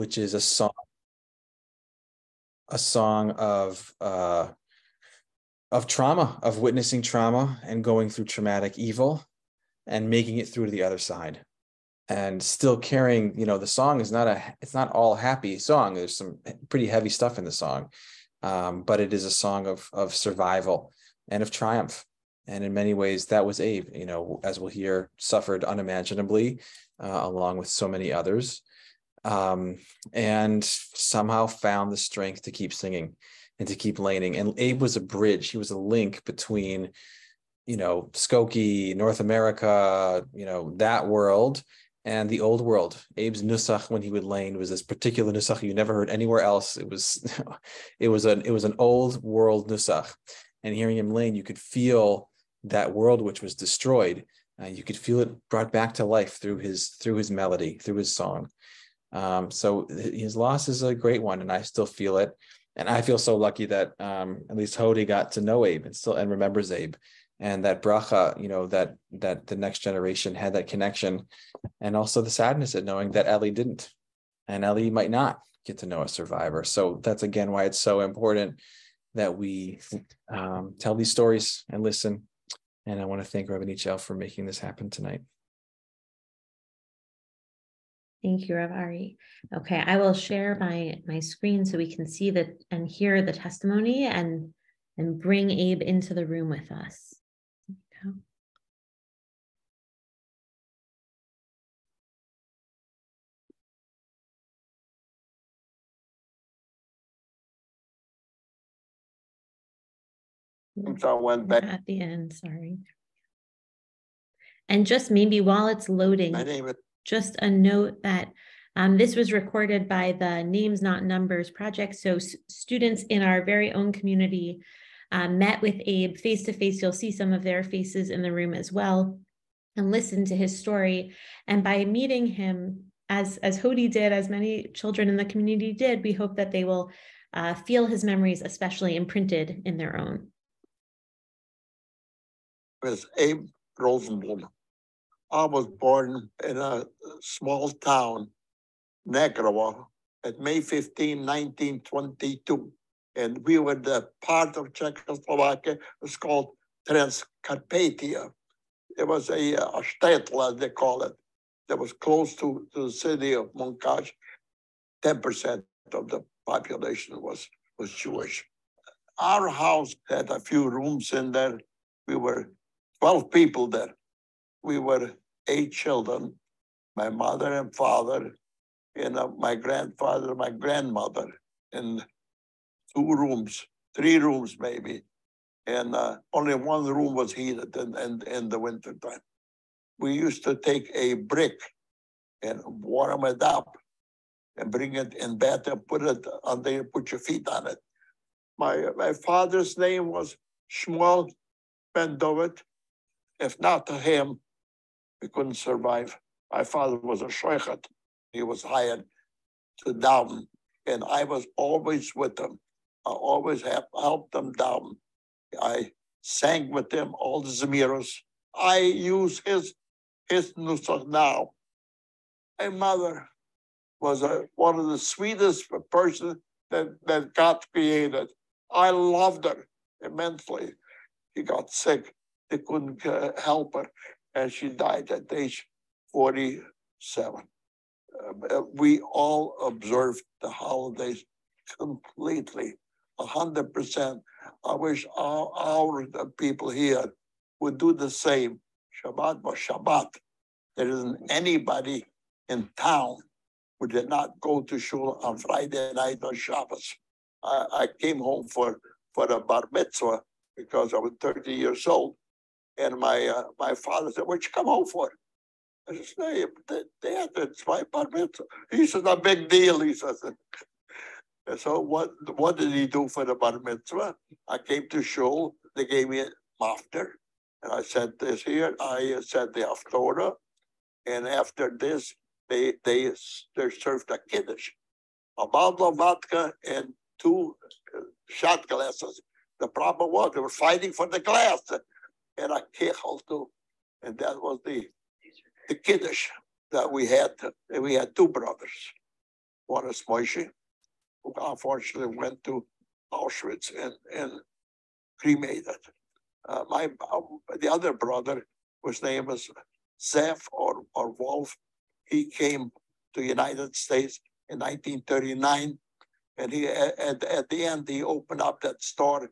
which is a song of trauma, of witnessing trauma and going through traumatic evil and making it through to the other side. And still carrying, the song is it's not all happy song. There's some pretty heavy stuff in the song, but it is a song of survival and of triumph. And in many ways, that was Abe, as we'll hear, suffered unimaginably, along with so many others, and somehow found the strength to keep singing and to keep laning. And Abe was a bridge. He was a link between, Skokie, North America, that world, and the old world. Abe's nusach, when he would lane, was this particular nusach you never heard anywhere else. It was an old world nusach, and hearing him lane, you could feel that world which was destroyed. You could feel it brought back to life through his melody, through his song. So his loss is a great one, and I still feel it. And I feel so lucky that at least Hody got to know Abe and remembers Abe. And that bracha, that the next generation had that connection, and also the sadness at knowing that Ellie didn't, and Ellie might not get to know a survivor. So that's again why it's so important that we tell these stories and listen. And I want to thank Rabbi Nichel for making this happen tonight. Thank you, Rav Ari. Okay, I will share my screen so we can see that and hear the testimony and bring Abe into the room with us. So I went back at the end, sorry. And just maybe while it's loading, just a note that this was recorded by the Names Not Numbers project. So students in our very own community met with Abe face to face. You'll see some of their faces in the room as well, and listened to his story. And by meeting him, as Hody did, as many children in the community did, we hope that they will feel his memories especially imprinted in their own. Was Abe Rosenblum. I was born in a small town, Negrovo, at May 15, 1922. And we were the part of Czechoslovakia. It was called Transcarpathia. It was a shtetl, they call it, that was close to the city of Munkac. 10% of the population was Jewish. Our house had a few rooms in there. We were 12 people there. We were 8 children, my mother and father, and my grandfather, my grandmother, in 2 rooms, 3 rooms maybe. And only 1 room was heated in the wintertime. We used to take a brick and warm it up and bring it in bed and put it on there, put your feet on it. My father's name was Shmuel Ben Dovid. If not to him, we couldn't survive. My father was a shoichet. He was hired to daven, and I was always with him. I always helped them daven. I sang with him all the zemiros. I use his nusach now. My mother was one of the sweetest person that God created. I loved her immensely. She got sick. They couldn't help her, and she died at age 47. We all observed the holidays completely, 100%. I wish all our people here would do the same. Shabbat was Shabbat. There isn't anybody in town who did not go to shul on Friday night or Shabbos. I came home for a bar mitzvah because I was 30 years old. And my father said, "What'd you come home for?" I said, "Hey, Dad, it's my bar mitzvah." He said, "A big deal," he says. And so what did he do for the bar mitzvah? I came to shul. They gave me a mafter. And I said this here. I said the Haftorah. And after this, they served a kiddush, a bottle of vodka and 2 shot glasses. The problem was they were fighting for the glass. And I kechel too. And that was the kiddush that we had. And we had 2 brothers. Boris Moshe, who unfortunately went to Auschwitz and cremated. The other brother, whose name was Zeph or Wolf, he came to the United States in 1939, and he at the end he opened up that store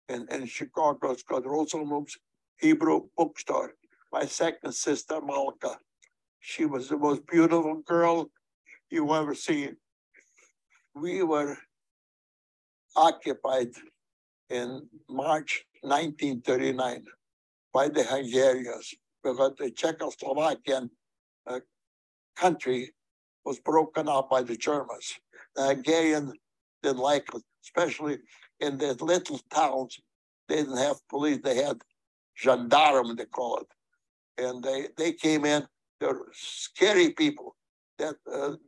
in Chicago. It's called Rosenblum's Hebrew Bookstore. My second sister, Malka, she was the most beautiful girl you ever seen. We were occupied in March 1939 by the Hungarians because the Czechoslovakian country was broken up by the Germans. The Hungarians didn't like it, especially in the little towns. They didn't have police, they had gendarmes, they call it. And they came in, they were scary people, that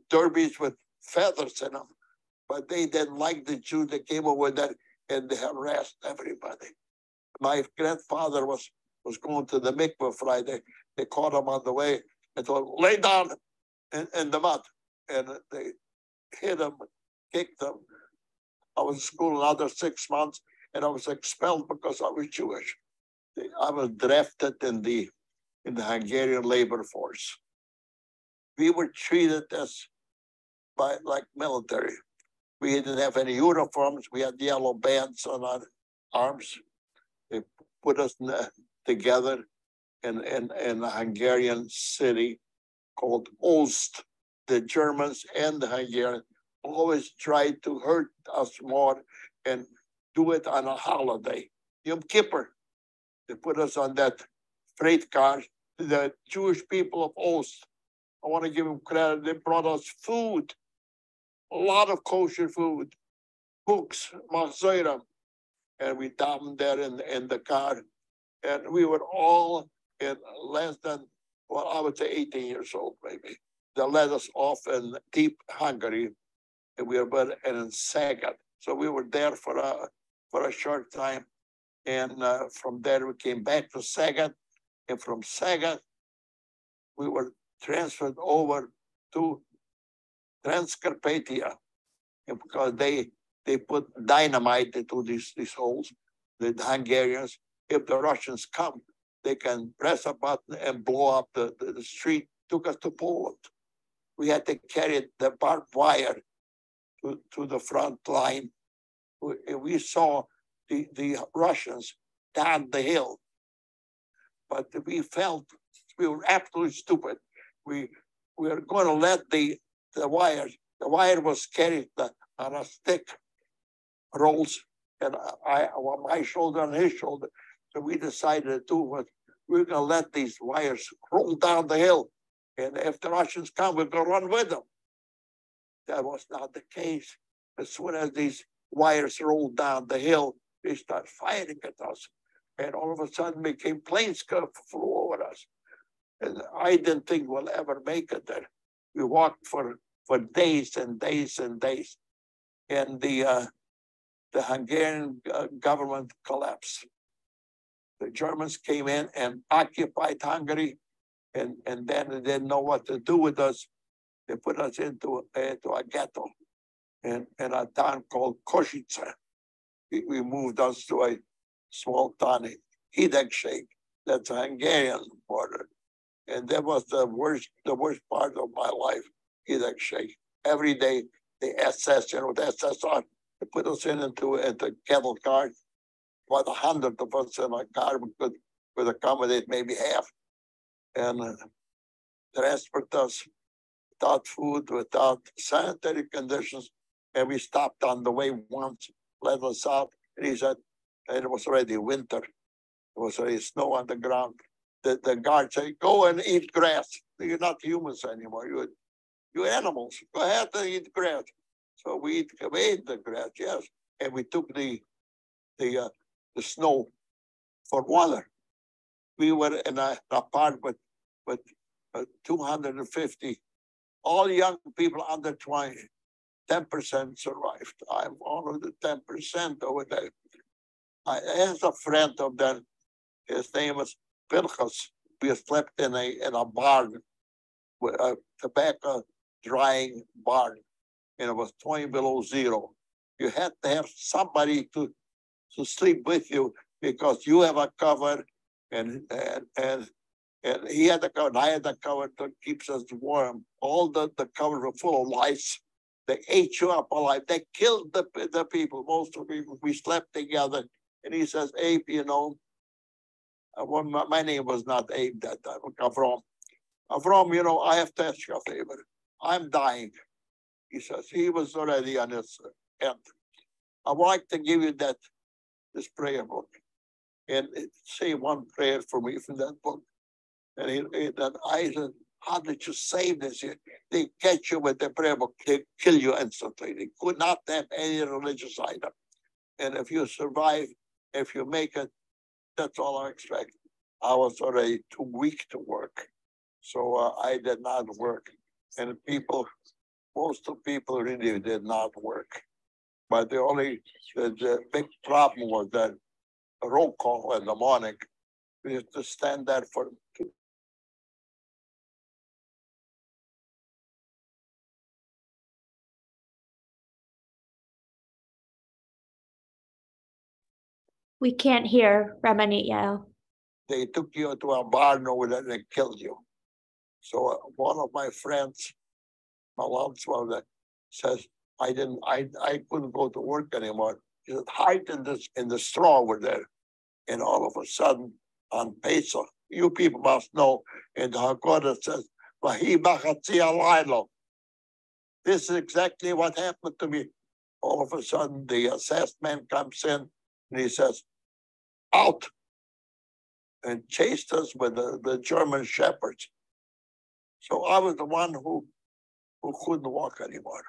derbies with feathers in them. But they didn't like the Jews that came over there and they harassed everybody. My grandfather was going to the mikveh Friday. They caught him on the way and told him, lay down in the mud. And they hit him, kicked him. I was in school another 6 months and I was expelled because I was Jewish. I was drafted in the Hungarian labor force. We were treated like military. We didn't have any uniforms. We had yellow bands on our arms. They put us together in a Hungarian city called Ost. The Germans and the Hungarians always tried to hurt us more and do it on a holiday. Yom Kippur. They put us on that freight car. The Jewish people of Ost, I want to give them credit, they brought us food, a lot of kosher food, books, mazoram, and we dumped them there in the car. And we were all in less than, well, I would say 18 years old, maybe. They let us off in deep Hungary, and we were in Sagat. So we were there for a short time. And from there, we came back to Sagat. And from Sagat, we were transferred over to Transcarpathia, because they put dynamite into these holes. The Hungarians, if the Russians come, they can press a button and blow up the street. Took us to Poland. We had to carry the barbed wire to the front line. We saw the Russians down the hill, but we felt we were absolutely stupid. We were going to let the wire was carried on a stick, rolls, and on my shoulder and his shoulder. So we decided to do what we were going to let these wires roll down the hill. And if the Russians come, we're going to run with them. That was not the case. As soon as these wires rolled down the hill, they started firing at us. And all of a sudden, became planes flew over us. And I didn't think we'll ever make it there. We walked for days and days and days. And the Hungarian government collapsed. The Germans came in and occupied Hungary, and then they didn't know what to do with us. They put us into a ghetto in a town called Košice. We moved us to a small town, Hidegshég, that's a Hungarian border. And that was the worst part of my life, Hidegshég. Every day, the SS, the SSR, they put us into cattle cars. About 100 of us in a car could accommodate maybe half. And transport us without food, without sanitary conditions. And we stopped on the way once, let us out. And he said, and it was already winter. It was already snow on the ground. The guard said, go and eat grass. You're not humans anymore. You're animals. Go ahead and eat grass. So we ate the grass, yes. And we took the snow for water. We were in an apartment with 250, all young people under 20. 10% survived. I'm one of the 10% over there. I asked a friend of them, his name was Pinchas. We slept in a barn, a tobacco drying barn. and it was 20 below zero. You had to have somebody to sleep with you because you have a cover, and he had a cover, and I had a cover that keeps us warm. All the covers were full of lice. They ate you up alive. They killed the people, most of the people. We slept together. And he says, Abe, you know, well, my name was not Abe that time, Avram. Avram, you know, I have to ask you a favor. I'm dying. He says, he was already on his end. I would like to give you this prayer book and say one prayer for me from that book. And I said, how did you save this? They catch you with the prayer book, they kill you instantly. They could not have any religious item. And if you survive, if you make it, that's all I expect. I was already too weak to work. So I did not work. And most of the people really did not work. But the big problem was that roll call in the morning. We used to stand there for We can't hear Rabbanit Yael. They took you to a barn over there and they killed you. So one of my friends, my mom's mother, says, I couldn't go to work anymore. He said, hide in the straw over there. And all of a sudden, on Pesach, you people must know, in the Haggadah says, Vahi bachatzi alaylo. This is exactly what happened to me. All of a sudden, the assessed man comes in and he says, out, and chased us with the German shepherds. So I was the one who couldn't walk anymore.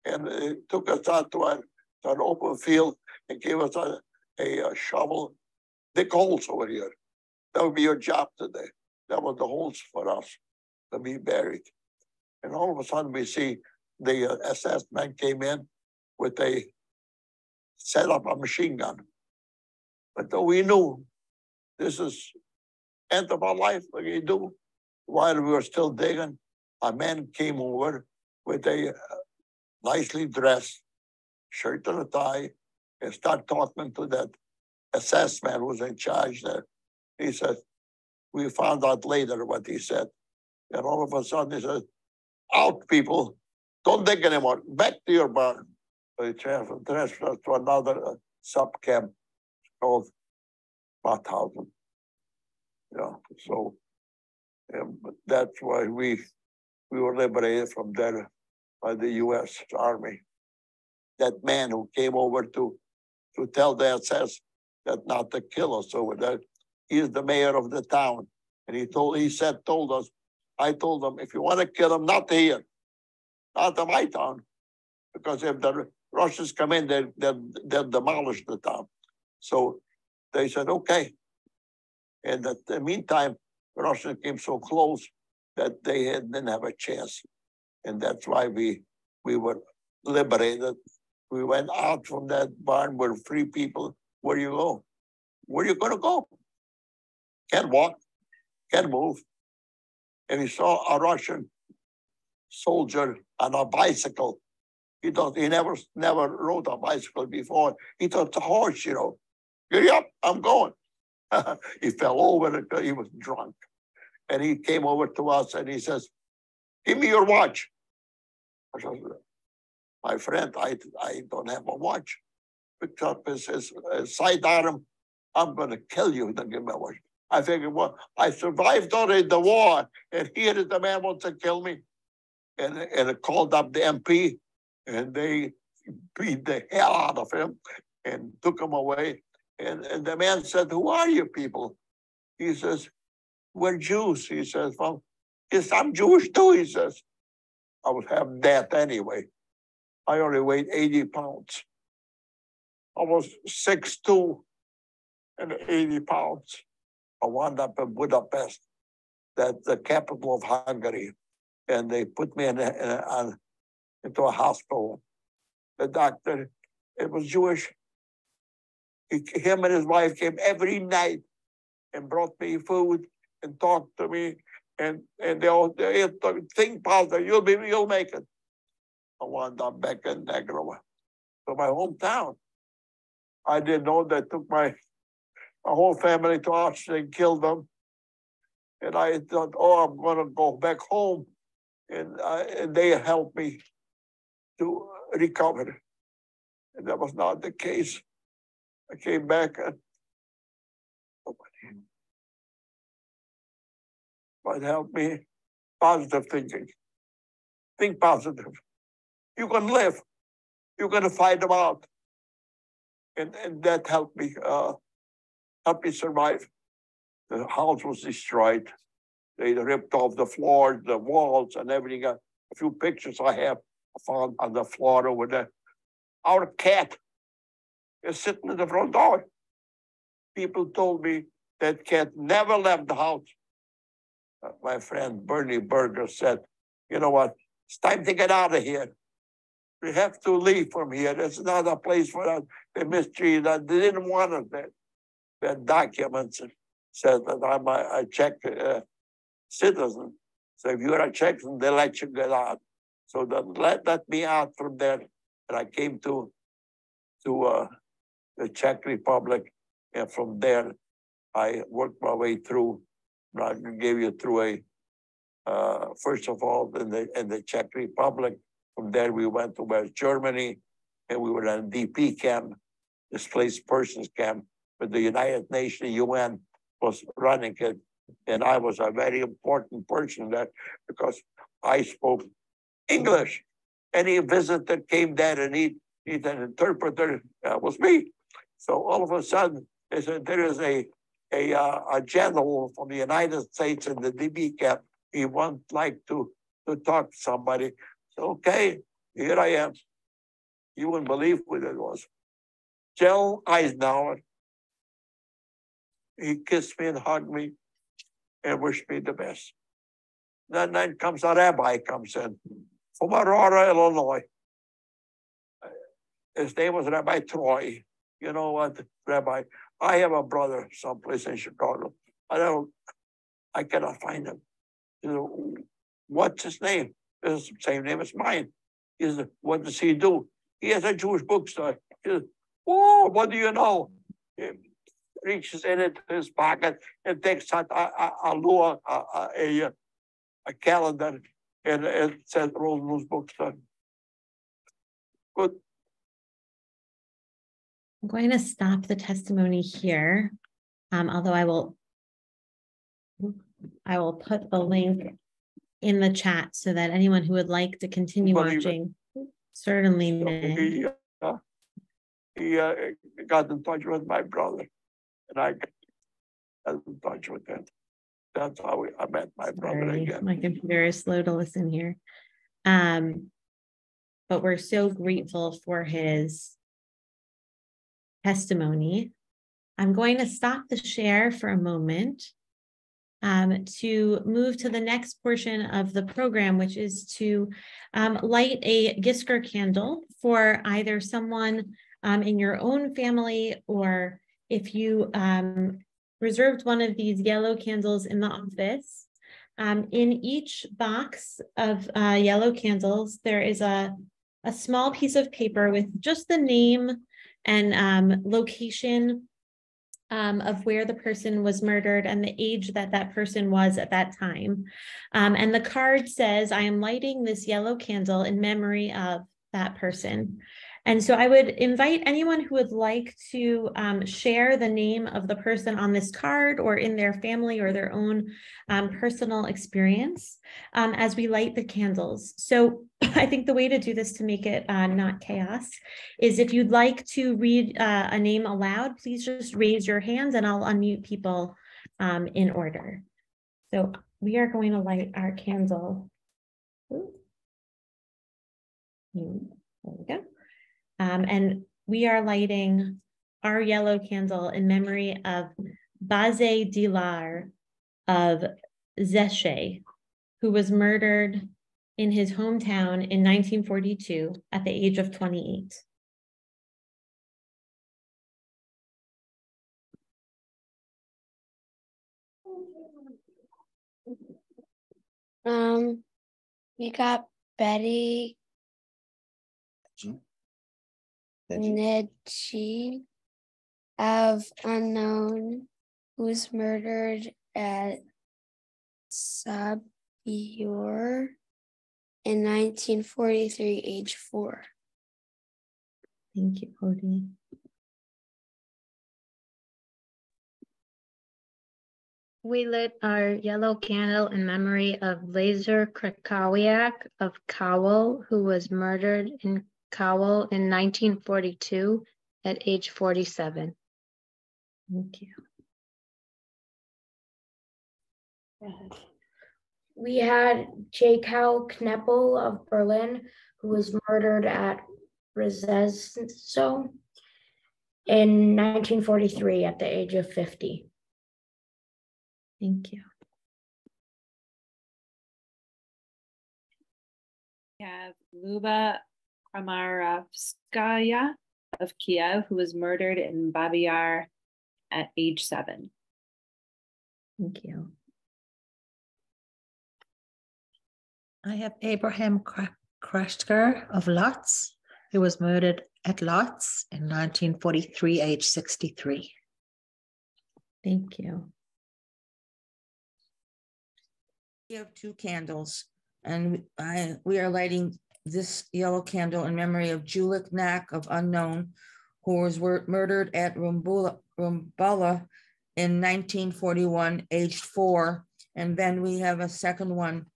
And it took us out to an open field and gave us a shovel, dig holes over here. That would be your job today. That was the holes for us to be buried. And all of a sudden we see the SS man came in with set up a machine gun. But we knew this is end of our life. What do you do? While we were still digging, a man came over with a nicely dressed shirt and a tie and started talking to that SS man who was in charge there. He said, we found out later what he said. And all of a sudden he said, out people, don't dig anymore, back to your barn. So he transferred us to another sub-camp called Mauthausen. Yeah, so that's why we were liberated from there by the U.S. Army. That man who came over to tell the SS that not to kill us over there, he is the mayor of the town. And he told us, I told him, if you want to kill him, not here, not in my town, because if the Russians come in, they'll demolish the town. So they said, okay. And in the meantime, the Russians came so close that they didn't have a chance. And that's why we were liberated. We went out from that barn. We're free people. Where do you go? Where are you going to go? Can't walk, can't move. And he saw a Russian soldier on a bicycle. He never rode a bicycle before. He thought it's a horse, you know. Get up, I'm going. He fell over because he was drunk. And he came over to us and he says, give me your watch. I said, my friend, I don't have a watch. Picked up his sidearm. I'm going to kill you. Don't give me a watch. I figured, well, I survived already the war, and here is the man wants to kill me. And it called up the MP, and they beat the hell out of him and took him away. And the man said, who are you people? He says, we're Jews. He says, well, yes, I'm Jewish too, he says. I would have that anyway. I only weighed 80 pounds. I was 6'2" and 80 pounds. I wound up in Budapest, that's the capital of Hungary. And they put me into a hospital. The doctor, it was Jewish. Him and his wife came every night and brought me food and talked to me. And they think positive, you'll make it. I wound up back in Negrova, to my hometown. I didn't know they took my whole family to Auschwitz and killed them. And I thought, oh, I'm going to go back home. And they helped me to recover. And that was not the case. I came back and nobody. But helped me, positive thinking. Think positive. You can live. You're going to fight them out. And that helped me survive. The house was destroyed. They ripped off the floors, the walls, and everything. A few pictures I have found on the floor over there. Our cat is sitting in the front door. People told me that cat never left the house. My friend Bernie Berger said, you know what? It's time to get out of here. We have to leave from here. It's not a place for us. They mistreated us. They didn't want us there. We had documents that said that I'm a Czech citizen. So if you're a Czech, they let you get out. So they let me out from there. And I came to the Czech Republic. And from there, I worked my way through. I gave you through first of all, in the Czech Republic. From there, we went to West Germany, and we were in a DP camp, displaced persons camp, but the United Nations, UN, was running it. And I was a very important person there because I spoke English. Any visitor came there and need an interpreter, was me. So all of a sudden, they said, there is a general from the United States in the DB camp. He would like to talk to somebody. So, okay, here I am. You wouldn't believe what it was. General Eisenhower, he kissed me and hugged me and wished me the best. Then comes a rabbi, comes in from Aurora, Illinois. His name was Rabbi Troy. You know what, Rabbi? I have a brother someplace in Chicago. I cannot find him. You know, what's his name? It's the same name as mine. He said, what does he do? He has a Jewish bookstore. He said, oh, what do you know? He reaches in his pocket and takes out a calendar, and it says Rosenbluth's bookstore. Good. I'm going to stop the testimony here, although I will put the link in the chat so that anyone who would like to continue watching certainly may. He got in touch with my brother, and I got in touch with him. That's how I met my brother again. My computer is slow to listen here. But we're so grateful for his testimony. I'm going to stop the share for a moment to move to the next portion of the program, which is to light a Gisker candle for either someone in your own family, or if you reserved one of these yellow candles in the office. In each box of yellow candles, there is a small piece of paper with just the name and location of where the person was murdered and the age that that person was at that time. And the card says, I am lighting this yellow candle in memory of that person. And so I would invite anyone who would like to share the name of the person on this card or in their family or their own personal experience as we light the candles. So I think the way to do this to make it not chaos is if you'd like to read a name aloud, please just raise your hands and I'll unmute people in order. So we are going to light our candle. Ooh. There we go. And we are lighting our yellow candle in memory of Baze Dilar of Zeshe, who was murdered in his hometown in 1942 at the age of 28. We got Betty Neji of unknown, who was murdered at Sabur in 1943, age 4. Thank you, Cody. We lit our yellow candle in memory of Lazer Krakawiak of Kowal, who was murdered in Kowal in 1942 at age 47. Thank you. We had Jakow Kneppel of Berlin, who was murdered at Rzeszów in 1943 at the age of 50. Thank you. We have Luba Kramarovskaya of Kiev, who was murdered in Babi Yar at age 7. Thank you. I have Abraham Krashtker of Lodz, who was murdered at Lodz in 1943, age 63. Thank you. We have 2 candles, and we are lighting this yellow candle in memory of Julik Knack of unknown, who was murdered at Rumbala in 1941, aged 4. And then we have a second one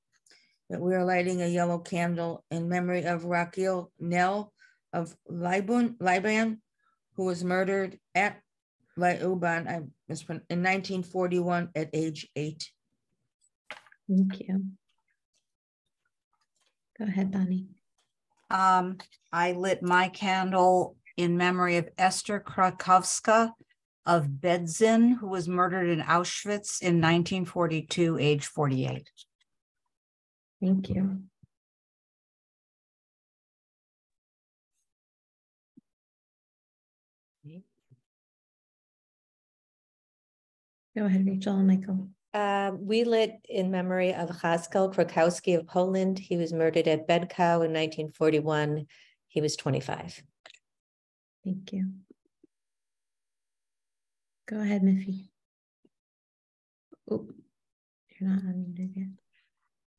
that we are lighting a yellow candle in memory of Raquel Nell of Liban, who was murdered at Lyuban in 1941 at age 8. Thank you. Go ahead, Bonnie. I lit my candle in memory of Esther Krakowska of Bedzin, who was murdered in Auschwitz in 1942, age 48. Thank you. Go ahead, Rachel and Michael. We lit in memory of Haskell Krakowski of Poland. He was murdered at Bedkow in 1941. He was 25. Thank you. Go ahead, Miffy. Oh, you're not unmuted yet.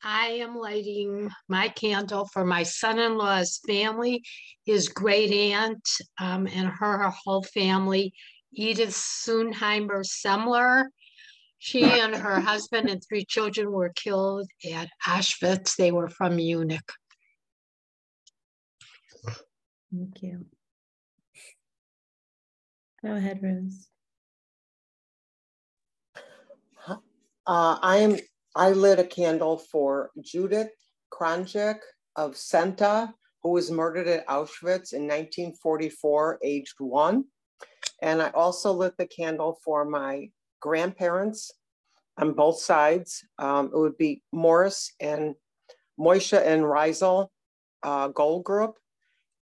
I am lighting my candle for my son-in-law's family, his great aunt, and her whole family, Edith Sunheimer Semler. She and her husband and 3 children were killed at Auschwitz. They were from Munich. Thank you. Go ahead, Rose. I lit a candle for Judith Kranjek of Senta, who was murdered at Auschwitz in 1944, aged 1. And I also lit the candle for my grandparents on both sides. It would be Morris and Moisha and Reisel Gold Group,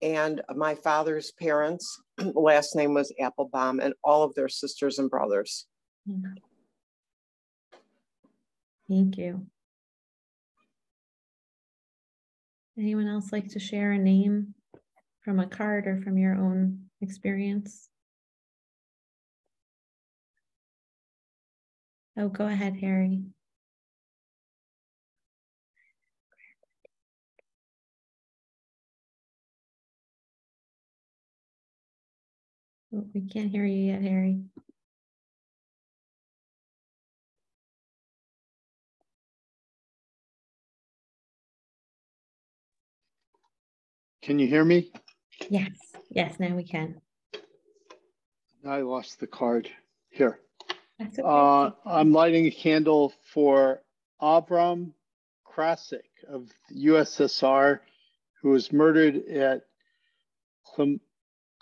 and my father's parents, last name was Applebaum, and all of their sisters and brothers. Thank you. Anyone else like to share a name from a card or from your own experience? Oh, go ahead, Harry. Oh, we can't hear you yet, Harry. Can you hear me? Yes, yes, now we can. I lost the card here. That's okay. I'm lighting a candle for Avram Krasik of the USSR, who was murdered at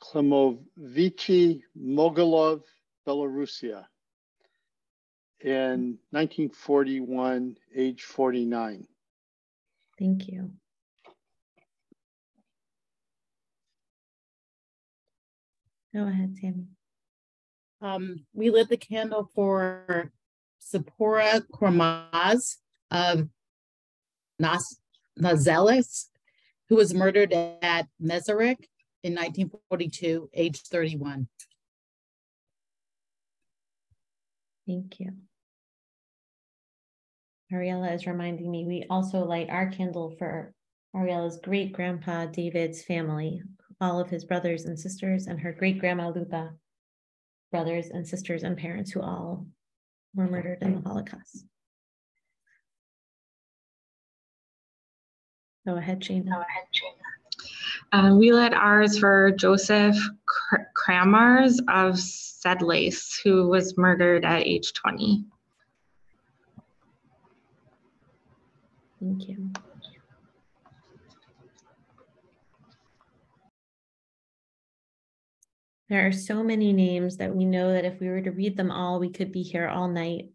Klimovichy Mogilov, Belarusia in 1941, age 49. Thank you. Go ahead, Tammy. We lit the candle for Sapora Kormaz of Nazelis, who was murdered at Meserik in 1942, age 31. Thank you. Ariella is reminding me, we also light our candle for Ariella's great grandpa David's family, all of his brothers and sisters, and her great grandma Luba, brothers and sisters and parents who all were murdered in the Holocaust. Go ahead, Gina. We lit ours for Joseph Kramars of Sedlace, who was murdered at age 20. Thank you. There are so many names that we know that if we were to read them all, we could be here all night,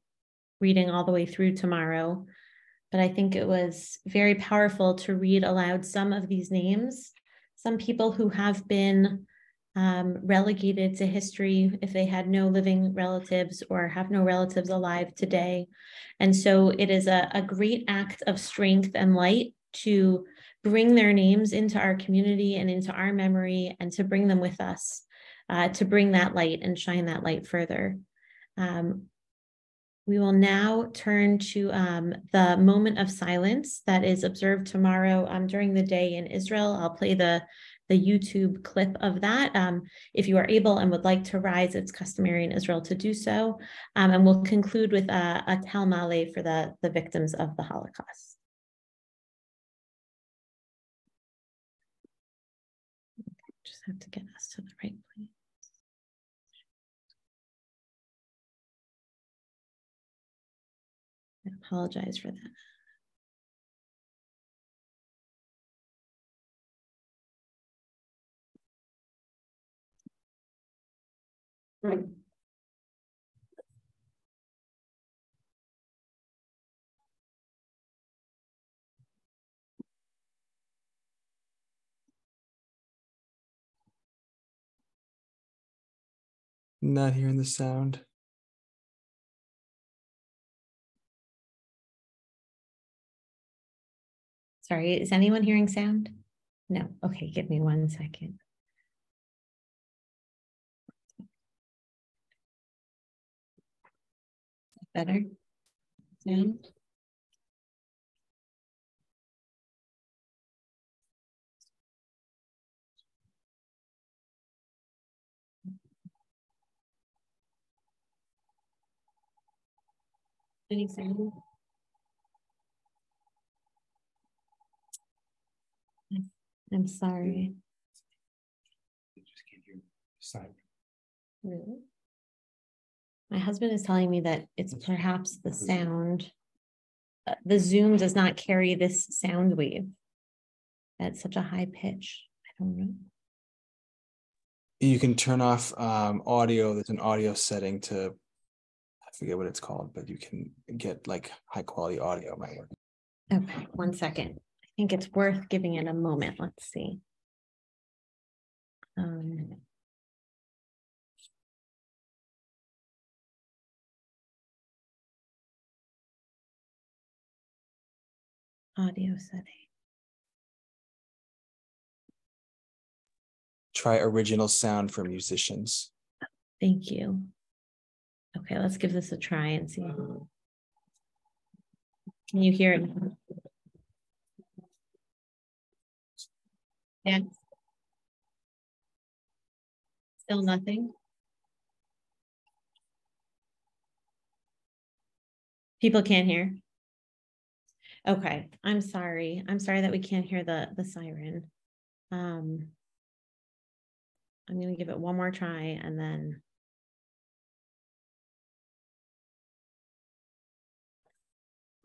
reading all the way through tomorrow. But I think it was very powerful to read aloud some of these names, some people who have been relegated to history if they had no living relatives or have no relatives alive today. And so it is a great act of strength and light to bring their names into our community and into our memory and to bring them with us, to bring that light and shine that light further. We will now turn to the moment of silence that is observed tomorrow during the day in Israel. I'll play the YouTube clip of that. If you are able and would like to rise, it's customary in Israel to do so. And we'll conclude with a Tel Male for the victims of the Holocaust. Just have to get us to the right place. I apologize for that. Right. Not hearing the sound. Sorry, is anyone hearing sound? No. Okay, give me 1 second. Better? Sound? Any sound? I'm sorry. You just can't hear sound. Really? My husband is telling me that it's perhaps the sound. The Zoom does not carry this sound wave at such a high pitch. I don't know. You can turn off audio. There's an audio setting to, I forget what it's called, but you can get like high quality audio. Might work. Okay, 1 second. I think it's worth giving it a moment. Let's see. Audio setting. Try original sound for musicians. Thank you. Okay, let's give this a try and see. Can you hear it? Yeah. Still nothing? People can't hear? Okay, I'm sorry. I'm sorry that we can't hear the siren. I'm going to give it one more try and then.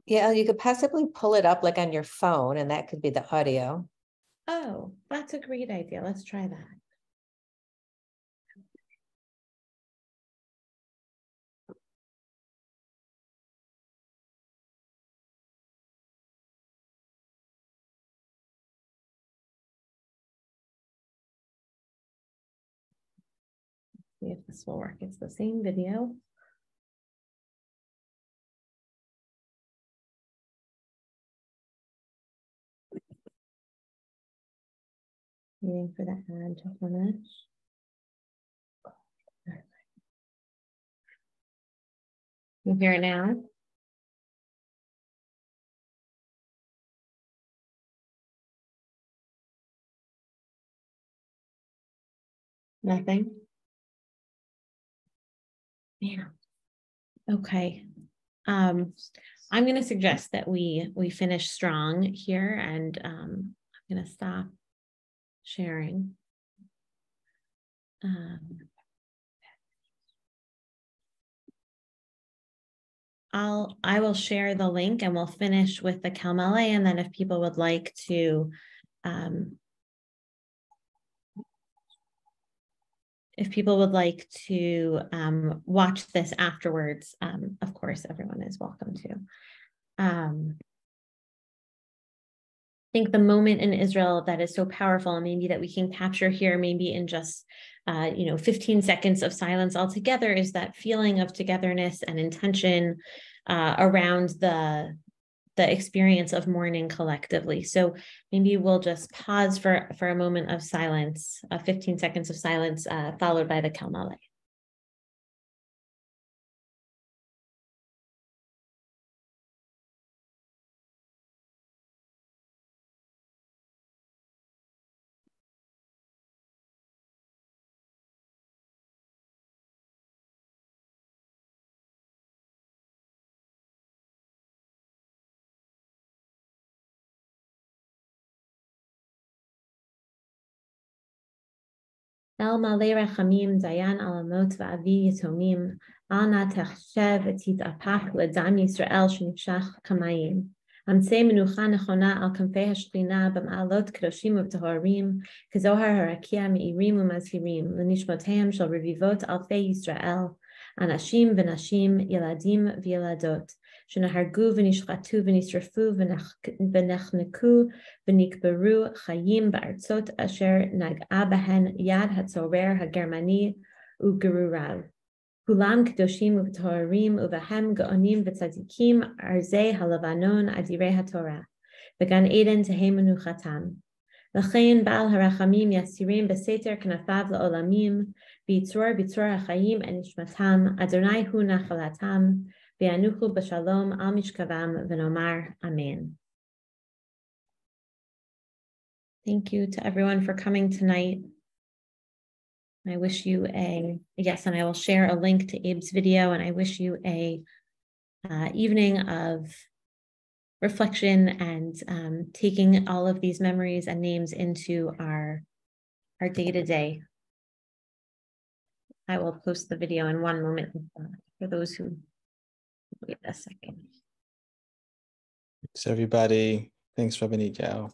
Yeah, you could possibly pull it up like on your phone and that could be the audio. Oh, that's a great idea. Let's try that. See if this will work. It's the same video. Waiting for the ad to finish. You hear it now? Nothing? Yeah. Okay. I'm going to suggest that we finish strong here, and I'm going to stop sharing. I will share the link and we'll finish with the Kalmale, and then if people would like to watch this afterwards, of course, everyone is welcome to. I think the moment in Israel that is so powerful, and maybe that we can capture here, maybe in just 15 seconds of silence altogether, is that feeling of togetherness and intention around the experience of mourning collectively. So maybe we'll just pause for a moment of silence, 15 seconds of silence, followed by the Kalmale. El Malei Rachamim, Dayan Alamot Va'avi Yitomim, Al Na Techshev V'Titapach L'Dam Yisrael Shenifshach Kamayim. Amtzei Menucha Nechona Al Kanfei HaShechina B'Ma'alot Kedoshim U'V'Tahorim, Kezohar Harakia Me'irim U'Mazhirim, L'Nishmoteim Shel Revivot Alfei Yisrael, Anashim V'Nashim, Yeladim V'Yeladot, Shenahargu V'Nishchatu V'Nisrafu V'Nechneku V'Nikberu Chayim Ba'artzot Asher Nag'a Bahen Yad HaTzorer HaGermani U'Gerurav. Kulam Kedoshim U'V'Toharim U'Vahem Ga'onim V'Tzadikim Arzei HaLavanon Adirei HaTorah. V'Gan Eden Tehei Menuchatam. L'chein Baal HaRachamim Yasirim B'Seter Knafav L'Olamim V'Yitzror B'Tzror HaChayim Enishmatam Adonai Hu Nachalatam V'Yanuchu B'Shalom Al Mishkavam V'Nomar Amen. Thank you to everyone for coming tonight. I wish you and I will share a link to Abe's video, and I wish you a evening of reflection and taking all of these memories and names into our day-to-day. I will post the video in one moment for those who wait a second. Thanks, everybody. Thanks, Rabbi Yao.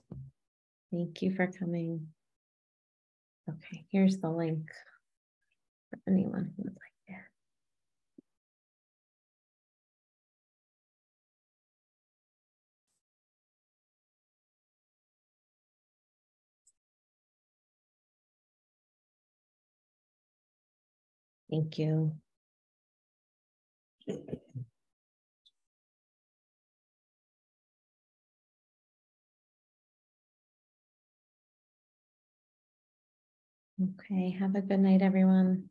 Thank you for coming. Okay, here's the link for anyone who would like that. Thank you. Okay, have a good night, everyone.